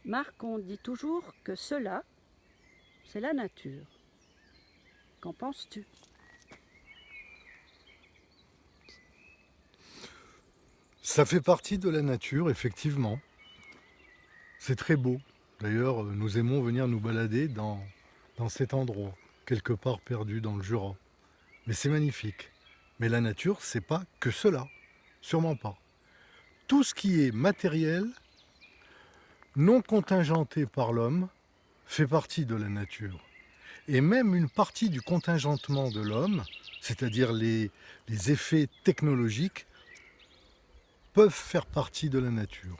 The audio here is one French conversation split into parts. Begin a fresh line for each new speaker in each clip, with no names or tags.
Marc, on dit toujours que cela, c'est la nature. Qu'en penses-tu?
Ça fait partie de la nature, effectivement. C'est très beau. D'ailleurs, nous aimons venir nous balader dans cet endroit, quelque part perdu dans le Jura. Mais c'est magnifique. Mais la nature, c'est pas que cela. Sûrement pas. Tout ce qui est matériel, non contingenté par l'homme, fait partie de la nature. Et même une partie du contingentement de l'homme, c'est-à-dire les effets technologiques, peuvent faire partie de la nature.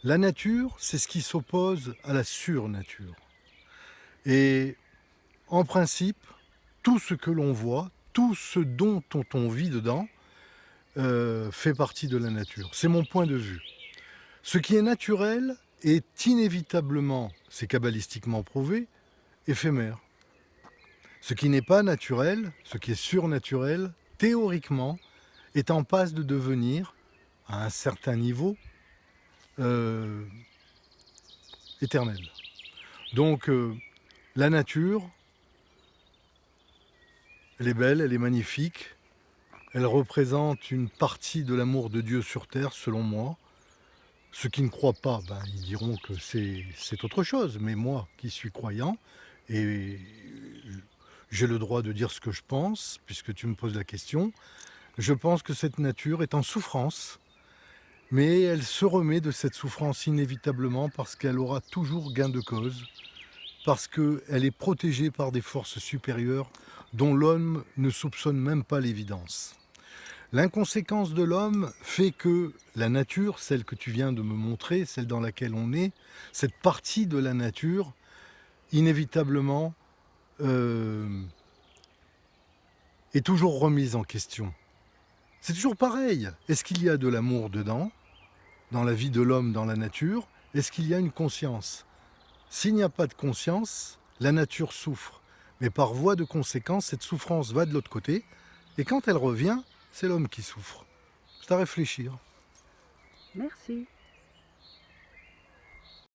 La nature, c'est ce qui s'oppose à la surnature. Et en principe, tout ce que l'on voit, tout ce dont on vit dedans, fait partie de la nature. C'est mon point de vue. Ce qui est naturel est inévitablement, c'est kabbalistiquement prouvé, éphémère. Ce qui n'est pas naturel, ce qui est surnaturel, théoriquement, est en passe de devenir, à un certain niveau, euh, éternel. Donc, la nature, elle est belle, elle est magnifique, elle représente une partie de l'amour de Dieu sur terre, selon moi. Ceux qui ne croient pas, ils diront que c'est autre chose, mais moi qui suis croyant, et j'ai le droit de dire ce que je pense, puisque tu me poses la question, je pense que cette nature est en souffrance, mais elle se remet de cette souffrance inévitablement parce qu'elle aura toujours gain de cause, parce qu'elle est protégée par des forces supérieures dont l'homme ne soupçonne même pas l'évidence. L'inconséquence de l'homme fait que la nature, celle que tu viens de me montrer, celle dans laquelle on est, cette partie de la nature, inévitablement, est toujours remise en question. C'est toujours pareil. Est-ce qu'il y a de l'amour dedans, dans la vie de l'homme, dans la nature? Est-ce qu'il y a une conscience? S'il n'y a pas de conscience, la nature souffre. Mais par voie de conséquence, cette souffrance va de l'autre côté, et quand elle revient, c'est l'homme qui souffre. C'est à réfléchir.
Merci.